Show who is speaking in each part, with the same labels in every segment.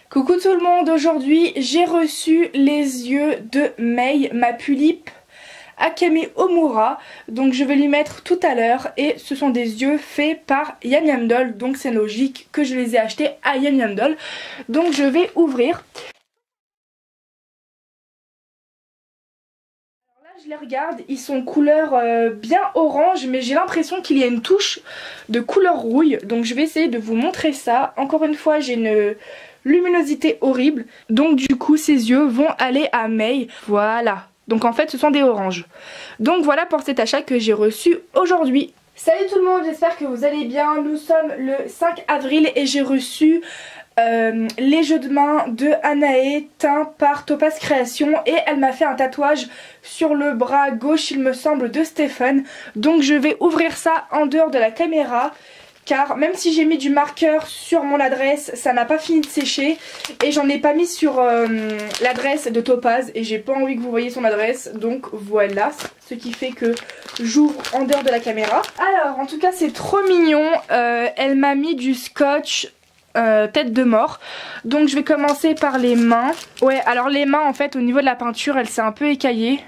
Speaker 1: Coucou tout le monde, aujourd'hui j'ai reçu les yeux de Mei, ma Pulippe Akame Omura. Donc je vais lui mettre tout à l'heure et ce sont des yeux faits par Yam Yam Doll. Donc c'est logique que je les ai achetés à Yam Yam Doll. Donc je vais ouvrir. Alors là je les regarde, ils sont couleur bien orange mais j'ai l'impression qu'il y a une touche de couleur rouille. Donc je vais essayer de vous montrer ça. Encore une fois j'ai une luminosité horrible. Donc du coup ces yeux vont aller à Mei. Voilà. Donc en fait ce sont des oranges. Donc voilà pour cet achat que j'ai reçu aujourd'hui. Salut tout le monde, j'espère que vous allez bien. Nous sommes le 5 avril et j'ai reçu les jeux de main de Anae teints par Topaz Création. Et elle m'a fait un tatouage sur le bras gauche il me semble de Stephen. Donc je vais ouvrir ça en dehors de la caméra. Car même si j'ai mis du marqueur sur mon adresse, ça n'a pas fini de sécher. Et j'en ai pas mis sur l'adresse de Topaz. Et j'ai pas envie que vous voyez son adresse. Donc voilà, ce qui fait que j'ouvre en dehors de la caméra. Alors en tout cas c'est trop mignon. Elle m'a mis du scotch tête de mort. Donc je vais commencer par les mains. Ouais, alors les mains en fait au niveau de la peinture elle s'est un peu écaillée.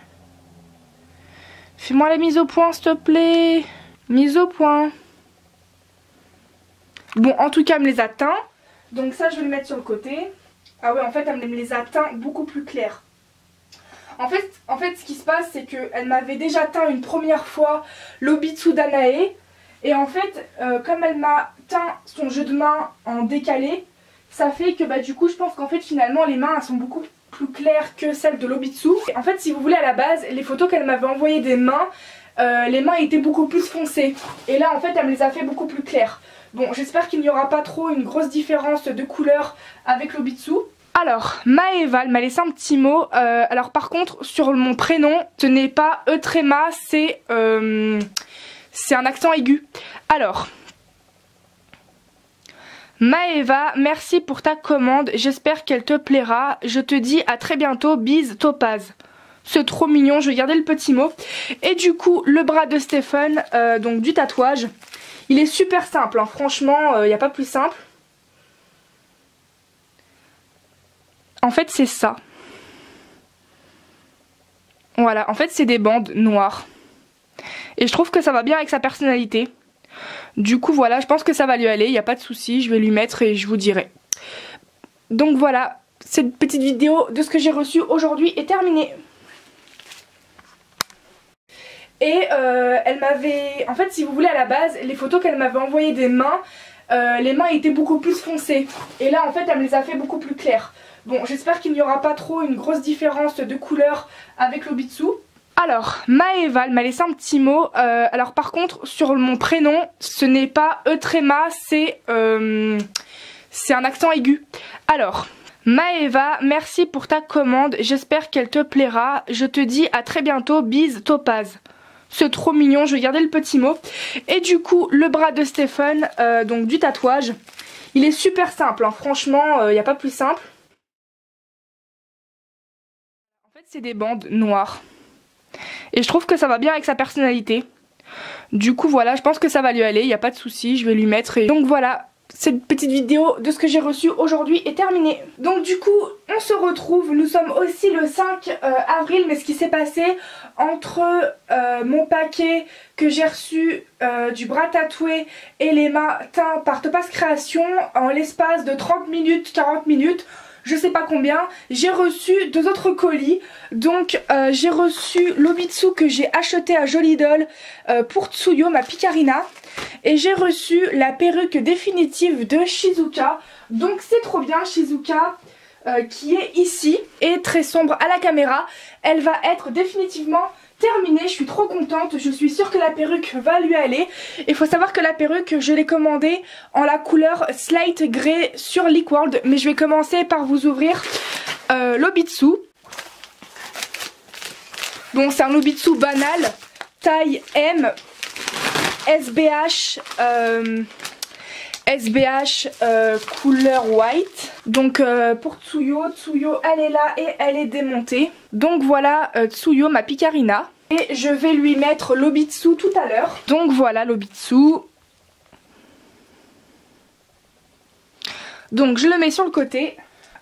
Speaker 1: Fais-moi la mise au point s'il te plaît. Mise au point. Bon, en tout cas, elle me les a teints. Donc ça, je vais le mettre sur le côté. Ah ouais, en fait, elle me les a teints beaucoup plus clairs. En fait, ce qui se passe, c'est qu'elle m'avait déjà teint une première fois l'Obitsu d'Anae. Et en fait, comme elle m'a teint son jeu de main en décalé, ça fait que bah du coup, je pense qu'en fait, finalement, les mains, elles sont beaucoup plus claires que celles de l'Obitsu. En fait, si vous voulez, à la base, les photos qu'elle m'avait envoyées des mains, les mains étaient beaucoup plus foncées. Et là, en fait, elle me les a fait beaucoup plus claires. Bon, j'espère qu'il n'y aura pas trop une grosse différence de couleur avec l'Obitsu. Alors, Maeva, elle m'a laissé un petit mot. Alors par contre, sur mon prénom, ce n'est pas Eutrema, c'est un accent aigu. Alors, Maeva, merci pour ta commande. J'espère qu'elle te plaira. Je te dis à très bientôt. Bise Topaz. C'est trop mignon, je vais garder le petit mot. Et du coup, le bras de Stephen, donc du tatouage. Il est super simple, hein. Franchement, il n'y a pas plus simple. En fait, c'est ça. Voilà, en fait, c'est des bandes noires. Et je trouve que ça va bien avec sa personnalité. Du coup, voilà, je pense que ça va lui aller, il n'y a pas de souci. Je vais lui mettre et je vous dirai. Donc voilà, cette petite vidéo de ce que j'ai reçu aujourd'hui est terminée. Et elle m'avait, en fait si vous voulez à la base, les photos qu'elle m'avait envoyées des mains, les mains étaient beaucoup plus foncées. Et là en fait elle me les a fait beaucoup plus claires. Bon, j'espère qu'il n'y aura pas trop une grosse différence de couleur avec l'Obitsu. Alors, Maeva, elle m'a laissé un petit mot. Alors par contre, sur mon prénom, ce n'est pas Eutrema, c'est un accent aigu. Alors, Maeva, merci pour ta commande. J'espère qu'elle te plaira. Je te dis à très bientôt. Bise Topaz. C'est trop mignon, je vais garder le petit mot. Et du coup, le bras de Stephen, donc du tatouage. Il est super simple, hein. Franchement, il n'y a pas plus simple. En fait, c'est des bandes noires. Et je trouve que ça va bien avec sa personnalité. Du coup, voilà, je pense que ça va lui aller, il n'y a pas de souci, je vais lui mettre. Et donc voilà, cette petite vidéo de ce que j'ai reçu aujourd'hui est terminée. Donc du coup, on se retrouve, nous sommes aussi le 5 avril, mais ce qui s'est passé entre mon paquet que j'ai reçu du bras tatoué et les mains teints par Topaz Création, en l'espace de 30 minutes, 40 minutes, je sais pas combien, j'ai reçu 2 autres colis. Donc j'ai reçu l'Obitsu que j'ai acheté à Jolly Doll pour Tsuyo, ma Picarina. Et j'ai reçu la perruque définitive de Shizuka. Donc c'est trop bien, Shizuka qui est ici et très sombre à la caméra. Elle va être définitivement terminée, je suis trop contente, je suis sûre que la perruque va lui aller. Il faut savoir que la perruque, je l'ai commandée en la couleur Slate Grey sur Liquorld. Mais je vais commencer par vous ouvrir l'Obitsu. Bon, c'est un Obitsu banal, taille M, SBH, couleur white. Donc pour Tsuyo, elle est là et elle est démontée. Donc voilà Tsuyo, ma Picarina. Et je vais lui mettre l'Obitsu tout à l'heure. Donc voilà l'Obitsu. Donc je le mets sur le côté.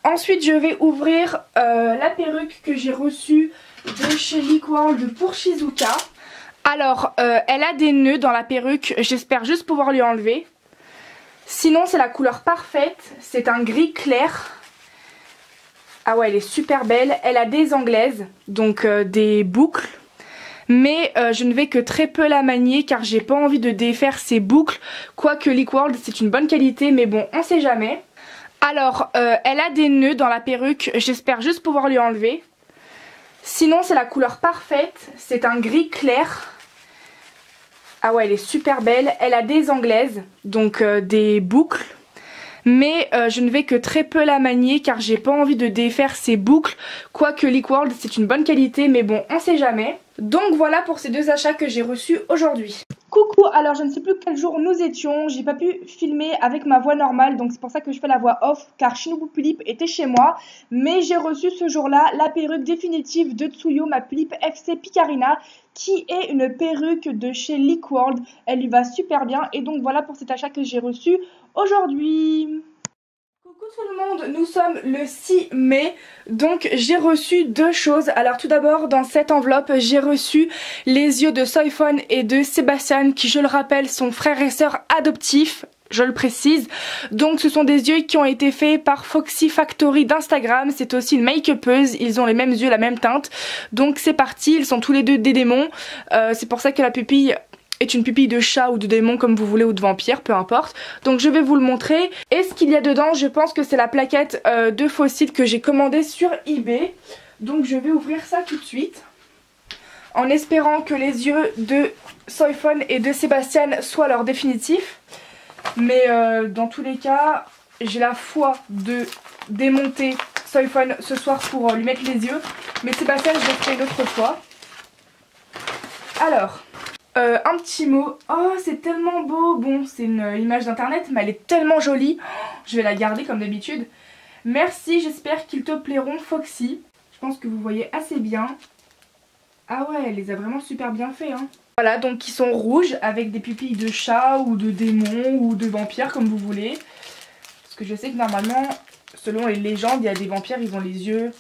Speaker 1: Ensuite je vais ouvrir la perruque que j'ai reçue de chez Liquworld pour Shizuka. Alors elle a des nœuds dans la perruque, j'espère juste pouvoir lui enlever. Sinon c'est la couleur parfaite, c'est un gris clair. Ah ouais, elle est super belle, elle a des anglaises, donc des boucles. Mais je ne vais que très peu la manier car j'ai pas envie de défaire ces boucles. Quoique Liquworld c'est une bonne qualité, mais bon, on sait jamais. Alors elle a des nœuds dans la perruque, j'espère juste pouvoir lui enlever. Sinon c'est la couleur parfaite, c'est un gris clair. Ah ouais, elle est super belle, elle a des anglaises, donc des boucles. Mais je ne vais que très peu la manier car j'ai pas envie de défaire ces boucles. Quoique Liquworld c'est une bonne qualité, mais bon, on sait jamais. Donc voilà pour ces deux achats que j'ai reçus aujourd'hui. Coucou, alors je ne sais plus quel jour nous étions, j'ai pas pu filmer avec ma voix normale, donc c'est pour ça que je fais la voix off, car Shinobu Pulip était chez moi. Mais j'ai reçu ce jour-là la perruque définitive de Tsuyo, ma Pulip FC Picarina, qui est une perruque de chez Liquworld. Elle lui va super bien, et donc voilà pour cet achat que j'ai reçu aujourd'hui. Coucou tout le monde, nous sommes le 6 mai, donc j'ai reçu deux choses. Alors tout d'abord dans cette enveloppe j'ai reçu les yeux de Soifon et de Sébastien qui, je le rappelle, sont frères et sœurs adoptifs, je le précise. Donc ce sont des yeux qui ont été faits par Foxy Factory d'Instagram, c'est aussi une make-upeuse, ils ont les mêmes yeux, la même teinte. Donc c'est parti, ils sont tous les deux des démons, c'est pour ça que la pupille est une pupille de chat ou de démon comme vous voulez, ou de vampire, peu importe. Donc je vais vous le montrer. Et ce qu'il y a dedans, je pense que c'est la plaquette de fossiles que j'ai commandée sur eBay. Donc je vais ouvrir ça tout de suite, en espérant que les yeux de Soifon et de Sébastien soient leur définitif. Mais dans tous les cas, j'ai la foi de démonter Soifon ce soir pour lui mettre les yeux. Mais Sébastien, je le ferai une autre fois. Alors... un petit mot. Oh, c'est tellement beau. Bon, c'est une image d'internet, mais elle est tellement jolie. Oh, je vais la garder comme d'habitude. Merci, j'espère qu'ils te plairont, Foxy. Je pense que vous voyez assez bien. Ah ouais, elle les a vraiment super bien fait, hein. Voilà, donc ils sont rouges avec des pupilles de chat ou de démon ou de vampire, comme vous voulez. Parce que je sais que normalement, selon les légendes, il y a des vampires, ils ont les yeux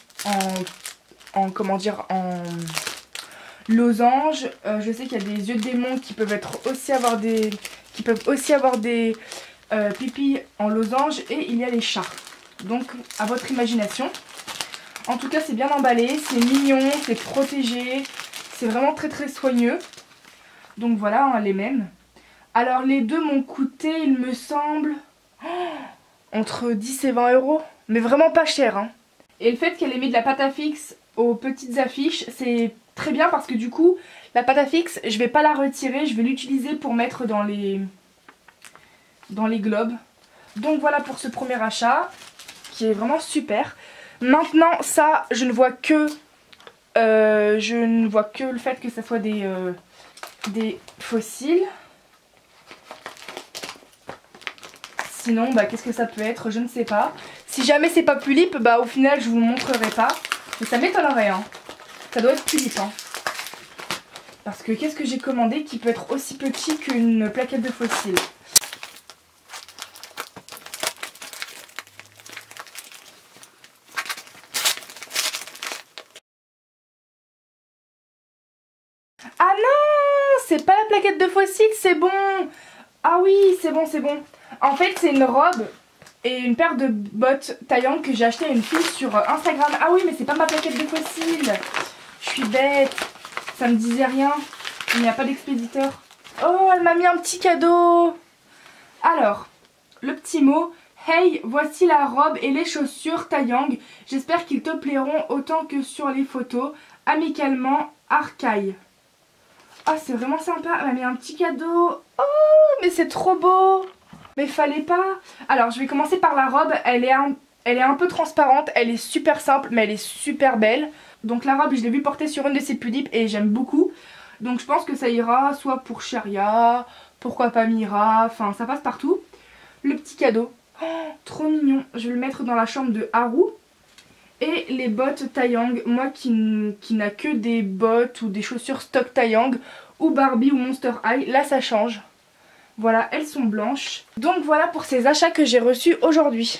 Speaker 1: comment dire, en losange. Je sais qu'il y a des yeux de démon qui peuvent aussi avoir des pupilles en losange, et il y a les chats. Donc à votre imagination. En tout cas c'est bien emballé, c'est mignon, c'est protégé, c'est vraiment très très soigneux. Donc voilà, hein, les mêmes. Alors les deux m'ont coûté, il me semble, entre 10 et 20 €. Mais vraiment pas cher, hein. Et le fait qu'elle ait mis de la pâte à fixe aux petites affiches, c'est très bien parce que du coup la pâte à fixe je vais pas la retirer, je vais l'utiliser pour mettre dans les globes. Donc voilà pour ce premier achat qui est vraiment super. Maintenant ça je ne vois que le fait que ça soit des fossiles. Sinon bah qu'est-ce que ça peut être, je ne sais pas. Si jamais c'est pas Pulip, bah au final je vous le montrerai pas. Mais ça m'étonnerait, hein. Ça doit être Pulip, hein. Parce que qu'est-ce que j'ai commandé qui peut être aussi petit qu'une plaquette de fossiles? Ah non, c'est pas la plaquette de fossiles, c'est bon. Ah oui, c'est bon, c'est bon. En fait, c'est une robe et une paire de bottes taillantes que j'ai acheté à une fille sur Instagram. Ah oui, mais c'est pas ma plaquette de fossiles. Je suis bête. Ça me disait rien. Il n'y a pas d'expéditeur. Oh, elle m'a mis un petit cadeau. Alors, le petit mot. Hey, voici la robe et les chaussures Taeyang. J'espère qu'ils te plairont autant que sur les photos. Amicalement, Arcaille. Ah, c'est vraiment sympa. Elle m'a mis un petit cadeau. Oh, mais c'est trop beau. Mais fallait pas. Alors, je vais commencer par la robe. Elle est un peu transparente. Elle est super simple, mais elle est super belle. Donc la robe, je l'ai vue porter sur une de ses pulipes et j'aime beaucoup. Donc je pense que ça ira soit pour Sharia, pourquoi pas Mira, enfin ça passe partout. Le petit cadeau, oh, trop mignon, je vais le mettre dans la chambre de Haru. Et les bottes Taeyang, moi qui n'a que des bottes ou des chaussures stock Taeyang, ou Barbie ou Monster High, là ça change. Voilà, elles sont blanches. Donc voilà pour ces achats que j'ai reçus aujourd'hui.